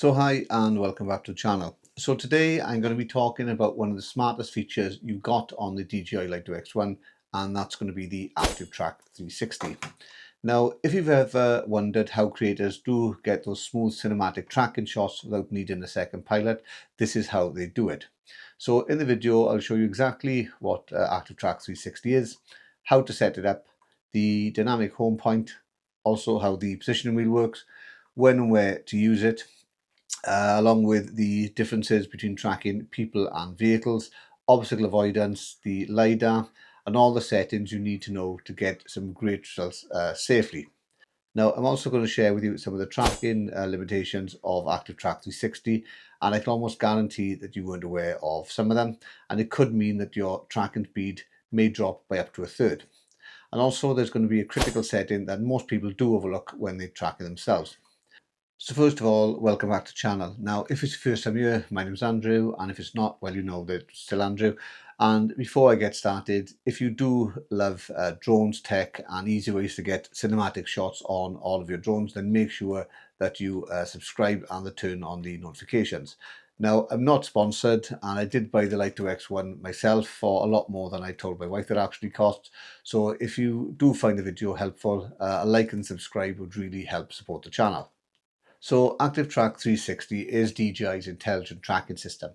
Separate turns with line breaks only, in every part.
So hi and welcome back to the channel. So today I'm going to be talking about one of the smartest features you got on the DJI Lito X1, and that's going to be the ActiveTrack 360. Now, if you've ever wondered how creators do get those smooth cinematic tracking shots without needing a second pilot, this is how they do it. So in the video, I'll show you exactly what ActiveTrack 360 is, how to set it up, the dynamic home point, also how the positioning wheel works, when and where to use it, along with the differences between tracking people and vehicles, obstacle avoidance, the LiDAR, and all the settings you need to know to get some great results safely. Now, I'm also going to share with you some of the tracking limitations of ActiveTrack 360, and I can almost guarantee that you weren't aware of some of them, and it could mean that your tracking speed may drop by up to a third. And also, there's going to be a critical setting that most people do overlook when they're tracking themselves. So first of all, welcome back to the channel. Now, if it's your first time here, my name's Andrew, and if it's not, well, you know that it's still Andrew. And before I get started, if you do love drones, tech, and easy ways to get cinematic shots on all of your drones, then make sure that you subscribe and turn on the notifications. Now, I'm not sponsored, and I did buy the Lito X1 myself for a lot more than I told my wife it actually cost. So if you do find the video helpful, a like and subscribe would really help support the channel. So ActiveTrack 360 is DJI's intelligent tracking system,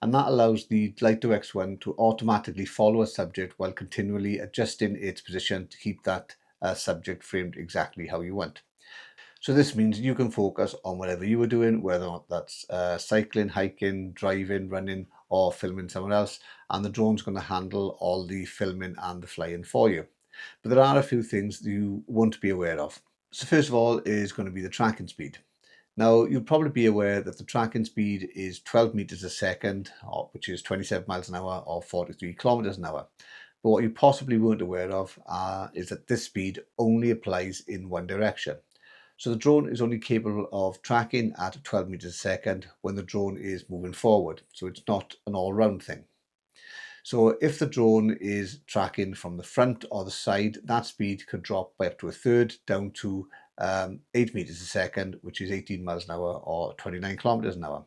and that allows the Lito X1 to automatically follow a subject while continually adjusting its position to keep that subject framed exactly how you want. So this means you can focus on whatever you were doing, whether or not that's cycling, hiking, driving, running, or filming someone else, and the drone's going to handle all the filming and the flying for you. But there are a few things you want to be aware of. So first of all is going to be the tracking speed. Now, you'll probably be aware that the tracking speed is 12 meters a second, which is 27 miles an hour or 43 kilometers an hour. But what you possibly weren't aware of is that this speed only applies in one direction. So the drone is only capable of tracking at 12 meters a second when the drone is moving forward. So it's not an all-round thing. So if the drone is tracking from the front or the side, that speed could drop by up to a third, down to 8 meters a second, which is 18 miles an hour or 29 kilometers an hour.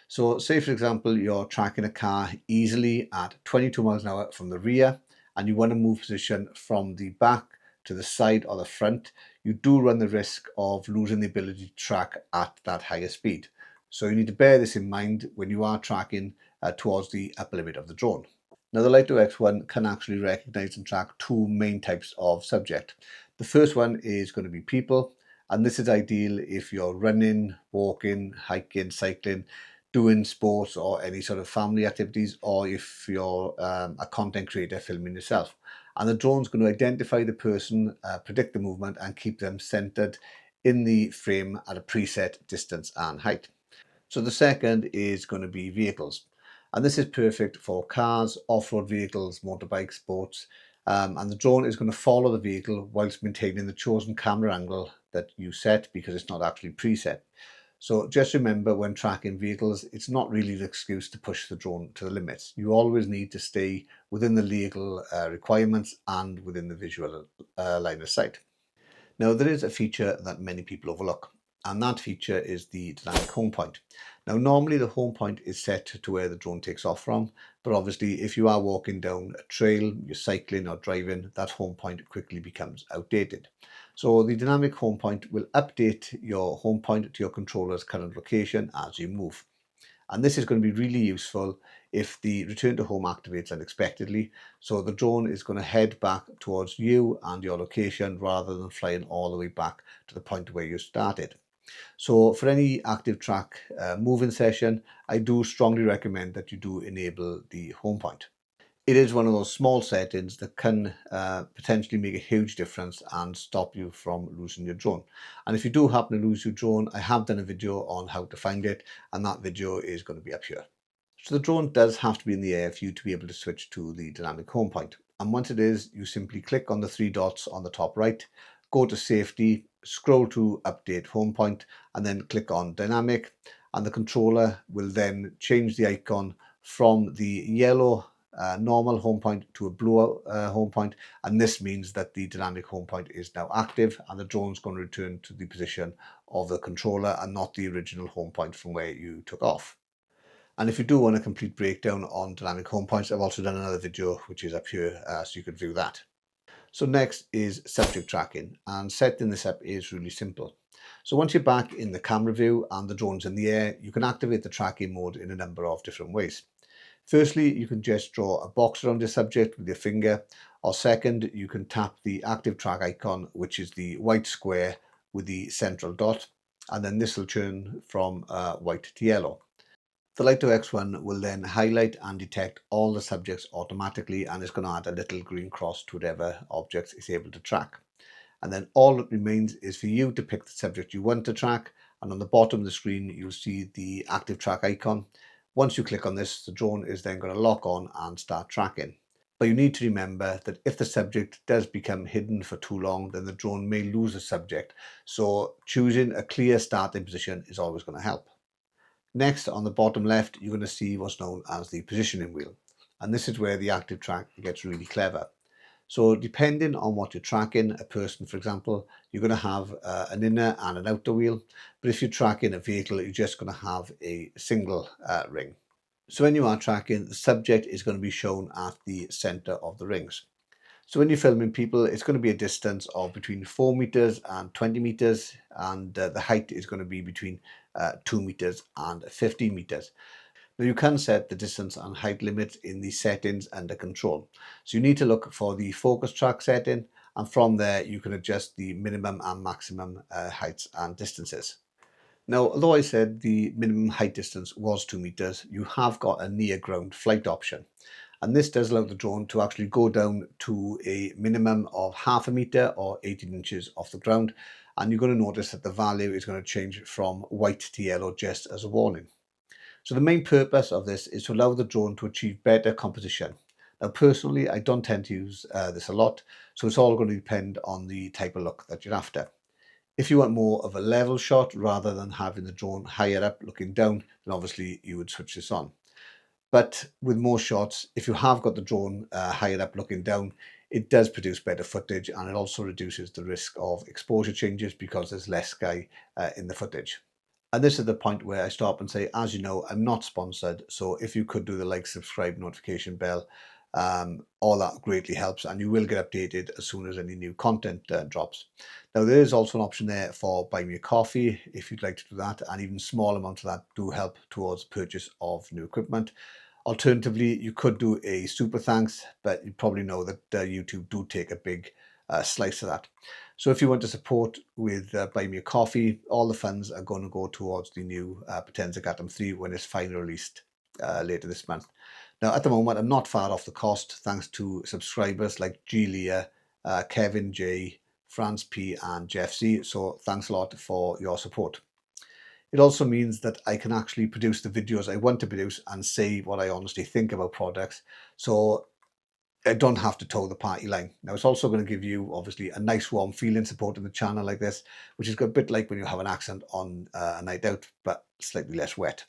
So say, for example, you're tracking a car easily at 22 miles an hour from the rear, and you want to move position from the back to the side or the front, you do run the risk of losing the ability to track at that higher speed. So you need to bear this in mind when you are tracking towards the upper limit of the drone. Now, the Lito X1 can actually recognize and track two main types of subject. The first one is going to be people, and this is ideal if you're running, walking, hiking, cycling, doing sports or any sort of family activities, or if you're a content creator filming yourself. And the drone's going to identify the person, predict the movement, and keep them centered in the frame at a preset distance and height. So the second is going to be vehicles. And this is perfect for cars, off-road vehicles, motorbikes, boats. And the drone is going to follow the vehicle whilst maintaining the chosen camera angle that you set, because it's not actually preset. So just remember, when tracking vehicles, it's not really an excuse to push the drone to the limits. You always need to stay within the legal requirements and within the visual line of sight. Now, there is a feature that many people overlook, and that feature is the dynamic home point. Now, normally the home point is set to where the drone takes off from, but obviously if you are walking down a trail, you're cycling or driving, that home point quickly becomes outdated. So the dynamic home point will update your home point to your controller's current location as you move. And this is going to be really useful if the return to home activates unexpectedly. So the drone is going to head back towards you and your location rather than flying all the way back to the point where you started. So for any ActiveTrack moving session, I do strongly recommend that you do enable the home point. It is one of those small settings that can potentially make a huge difference and stop you from losing your drone. And if you do happen to lose your drone, I have done a video on how to find it, and that video is going to be up here. So the drone does have to be in the air for you to be able to switch to the dynamic home point. And once it is, you simply click on the three dots on the top right, go to safety, scroll to update home point, and then click on dynamic. And the controller will then change the icon from the yellow normal home point to a blue home point, and this means that the dynamic home point is now active and the drone's going to return to the position of the controller and not the original home point from where you took off. And if you do want a complete breakdown on dynamic home points, I've also done another video which is up here so you could view that. So next is subject tracking, and setting this up is really simple. So once you're back in the camera view and the drone's in the air, you can activate the tracking mode in a number of different ways. Firstly, you can just draw a box around your subject with your finger, or second, you can tap the ActiveTrack icon, which is the white square with the central dot, and then this will turn from white to yellow. The Lito X1 will then highlight and detect all the subjects automatically, and it's going to add a little green cross to whatever objects it's able to track. And then all that remains is for you to pick the subject you want to track, and on the bottom of the screen you'll see the ActiveTrack icon. Once you click on this, the drone is then going to lock on and start tracking. But you need to remember that if the subject does become hidden for too long, then the drone may lose the subject. So choosing a clear starting position is always going to help. Next, on the bottom left, you're going to see what's known as the positioning wheel. And this is where the ActiveTrack gets really clever. So depending on what you're tracking, a person, for example, you're going to have an inner and an outer wheel. But if you're tracking a vehicle, you're just going to have a single ring. So when you are tracking, the subject is going to be shown at the center of the rings. So when you're filming people, it's going to be a distance of between 4 meters and 20 meters, and the height is going to be between 2 meters and 15 meters. Now you can set the distance and height limits in the settings under control. So you need to look for the focus track setting, and from there you can adjust the minimum and maximum heights and distances. Now, although I said the minimum height distance was 2 meters, you have got a near ground flight option. And this does allow the drone to actually go down to a minimum of 0.5 meter or 18 inches off the ground. And you're going to notice that the value is going to change from white to yellow just as a warning. So the main purpose of this is to allow the drone to achieve better composition. Now, personally, I don't tend to use this a lot, so it's all going to depend on the type of look that you're after. If you want more of a level shot rather than having the drone higher up looking down, then obviously you would switch this on. But with more shots, if you have got the drone higher up looking down, it does produce better footage, and it also reduces the risk of exposure changes because there's less sky in the footage. And this is the point where I stop and say, as you know, I'm not sponsored. So if you could do the like, subscribe, notification bell, all that greatly helps, and you will get updated as soon as any new content drops. Now there is also an option there for buy me a coffee if you'd like to do that, and even small amounts of that do help towards purchase of new equipment. Alternatively, you could do a super thanks, but you probably know that YouTube do take a big slice of that. So if you want to support with buy me a coffee, all the funds are going to go towards the new Potenza Atom 3 when it's finally released later this month. Now, at the moment, I'm not far off the cost thanks to subscribers like Julia, Kevin J, France P and Jeff C. So thanks a lot for your support. It also means that I can actually produce the videos I want to produce and say what I honestly think about products. So I don't have to toe the party line. Now, it's also going to give you, obviously, a nice warm feeling supporting the channel like this, which is a bit like when you have an accent on a night out, but slightly less wet.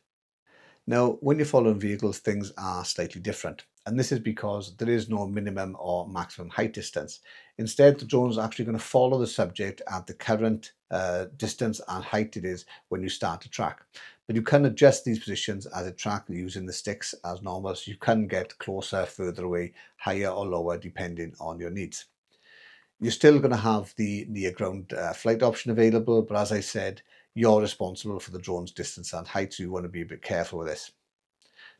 Now, when you're following vehicles, things are slightly different. And this is because there is no minimum or maximum height distance. Instead, the drone is actually going to follow the subject at the current distance and height it is when you start to track. But you can adjust these positions as a track using the sticks as normal, so you can get closer, further away, higher or lower, depending on your needs. You're still going to have the near ground flight option available, but as I said, you're responsible for the drone's distance and height, so you want to be a bit careful with this.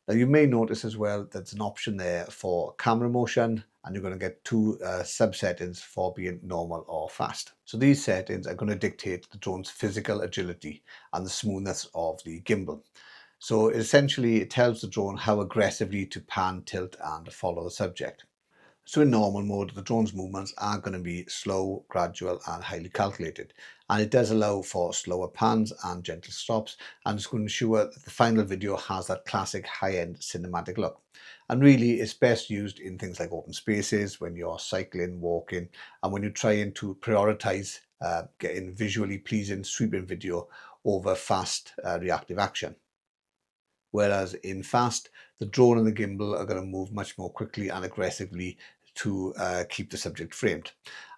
Now you may notice as well that there's an option there for camera motion, and you're going to get two sub settings for being normal or fast. So these settings are going to dictate the drone's physical agility and the smoothness of the gimbal. So essentially it tells the drone how aggressively to pan, tilt and follow the subject. So in normal mode, the drone's movements are going to be slow, gradual and highly calculated. And it does allow for slower pans and gentle stops, and it's going to ensure that the final video has that classic high-end cinematic look. And really, it's best used in things like open spaces, when you're cycling, walking, and when you're trying to prioritize getting visually pleasing, sweeping video over fast reactive action. Whereas in fast, the drone and the gimbal are going to move much more quickly and aggressively to keep the subject framed.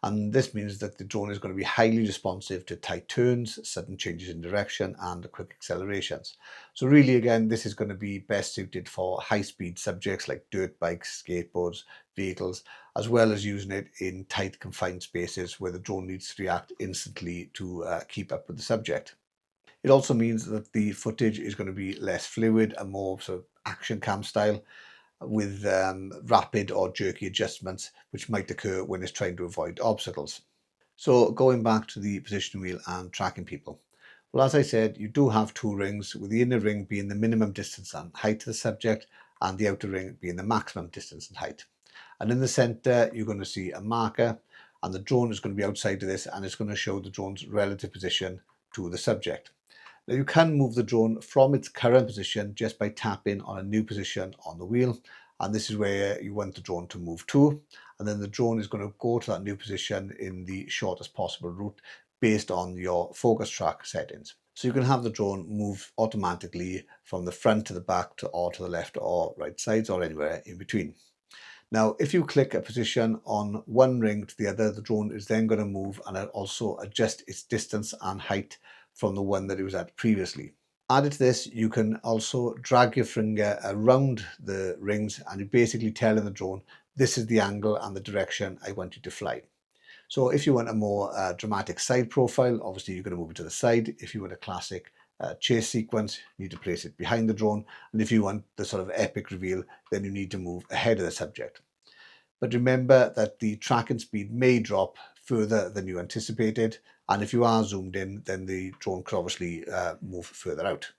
And this means that the drone is going to be highly responsive to tight turns, sudden changes in direction, and quick accelerations. So really, again, this is going to be best suited for high-speed subjects like dirt bikes, skateboards, vehicles, as well as using it in tight confined spaces where the drone needs to react instantly to keep up with the subject. It also means that the footage is going to be less fluid and more sort of action cam style, with rapid or jerky adjustments which might occur when it's trying to avoid obstacles. So going back to the position wheel and tracking people. Well, as I said, you do have two rings, with the inner ring being the minimum distance and height to the subject and the outer ring being the maximum distance and height. And in the center, you're going to see a marker, and the drone is going to be outside of this, and it's going to show the drone's relative position to the subject. Now you can move the drone from its current position just by tapping on a new position on the wheel, and this is where you want the drone to move to, and then the drone is going to go to that new position in the shortest possible route based on your focus track settings. So you can have the drone move automatically from the front to the back or to the left or right sides or anywhere in between. Now, if you click a position on one ring to the other, the drone is then going to move and also adjust its distance and height from the one that it was at previously. Added to this, you can also drag your finger around the rings, and you're basically telling the drone, this is the angle and the direction I want you to fly. So if you want a more dramatic side profile, obviously you're going to move it to the side. If you want a classic chase sequence, you need to place it behind the drone. And if you want the sort of epic reveal, then you need to move ahead of the subject. But remember that the tracking speed may drop further than you anticipated, and if you are zoomed in, then the drone could obviously move further out.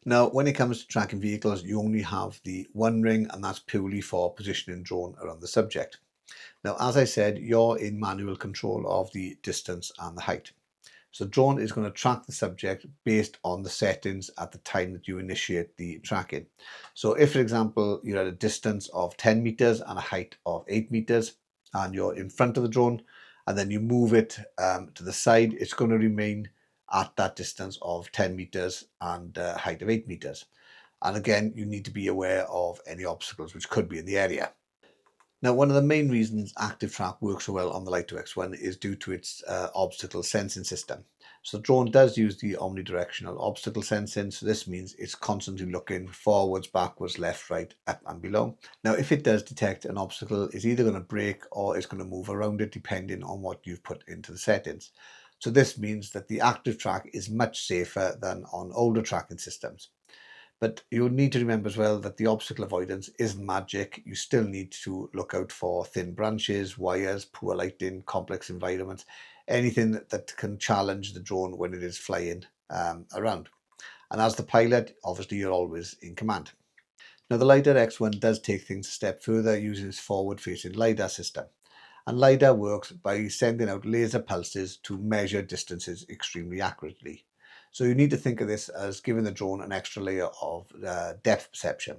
Now, when it comes to tracking vehicles, you only have the one ring, and that's purely for positioning drone around the subject. Now, as I said, you're in manual control of the distance and the height. So the drone is going to track the subject based on the settings at the time that you initiate the tracking. So if, for example, you're at a distance of 10 meters and a height of 8 meters, and you're in front of the drone, and then you move it to the side, it's going to remain at that distance of 10 meters and height of 8 meters. And again, you need to be aware of any obstacles which could be in the area. Now, one of the main reasons ActiveTrack works so well on the Lito X1 is due to its obstacle sensing system. So the drone does use the omnidirectional obstacle sensing, so this means it's constantly looking forwards, backwards, left, right, up and below. Now, if it does detect an obstacle, it's either going to brake or it's going to move around it depending on what you've put into the settings. So this means that the ActiveTrack is much safer than on older tracking systems. But you need to remember as well that the obstacle avoidance isn't magic. You still need to look out for thin branches, wires, poor lighting, complex environments, anything that can challenge the drone when it is flying around. And as the pilot, obviously you're always in command. Now the LiDAR X1 does take things a step further using its forward-facing LiDAR system. And LiDAR works by sending out laser pulses to measure distances extremely accurately. So you need to think of this as giving the drone an extra layer of depth perception.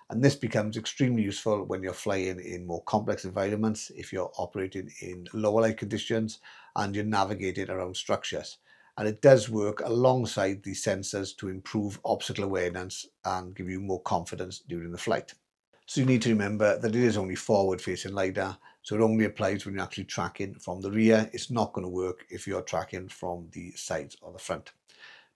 And this becomes extremely useful when you're flying in more complex environments, if you're operating in lower light conditions and you're navigating around structures. And it does work alongside the sensors to improve obstacle awareness and give you more confidence during the flight. So you need to remember that it is only forward-facing LiDAR, so it only applies when you're actually tracking from the rear. It's not going to work if you're tracking from the sides or the front.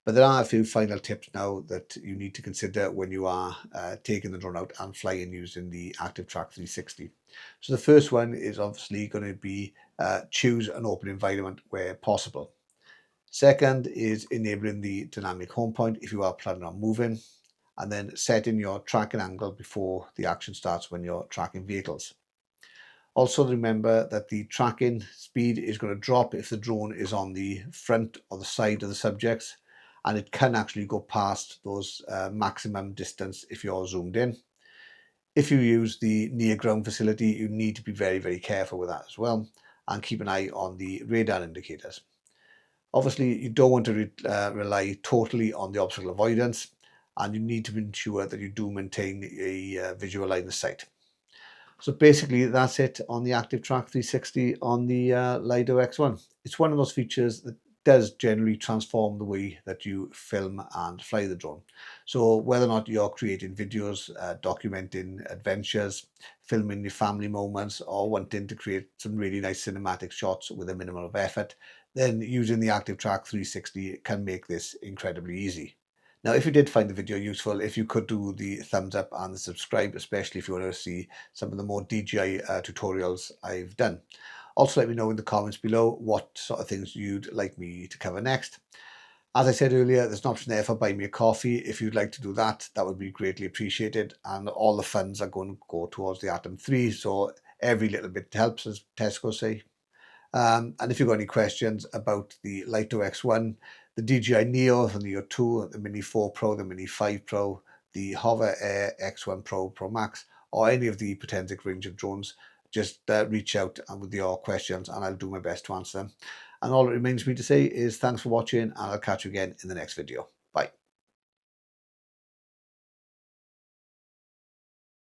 But there are a few final tips now that you need to consider when you are taking the drone out and flying using the ActiveTrack 360. So the first one is obviously going to be choose an open environment where possible. Second is enabling the dynamic home point if you are planning on moving, and then setting your tracking angle before the action starts when you're tracking vehicles. Also remember that the tracking speed is going to drop if the drone is on the front or the side of the subjects, and it can actually go past those maximum distance if you're zoomed in. If you use the near ground facility, you need to be very, very careful with that as well, and keep an eye on the radar indicators. Obviously, you don't want to rely totally on the obstacle avoidance, and you need to ensure that you do maintain a visual line of sight. So basically that's it on the ActiveTrack 360 on the Lito X1. It's one of those features that does generally transform the way that you film and fly the drone. So whether or not you're creating videos, documenting adventures, filming your family moments, or wanting to create some really nice cinematic shots with a minimum of effort, then using the ActiveTrack 360 can make this incredibly easy. Now, if you did find the video useful, if you could do the thumbs up and the subscribe, especially if you want to see some of the more DJI tutorials I've done. Also, let me know in the comments below what sort of things you'd like me to cover next. As I said earlier, there's an option there for buy me a coffee. If you'd like to do that, that would be greatly appreciated. And all the funds are going to go towards the Atom 3. So every little bit helps, as Tesco say. And if you've got any questions about the Lito X1, the DJI Neo, the Neo 2, the Mini 4 Pro, the Mini 5 Pro, the Hover Air X1 Pro, Pro Max, or any of the Potensic range of drones, just reach out with your questions and I'll do my best to answer them. And all it remains for me to say is thanks for watching, and I'll catch you again in the next video.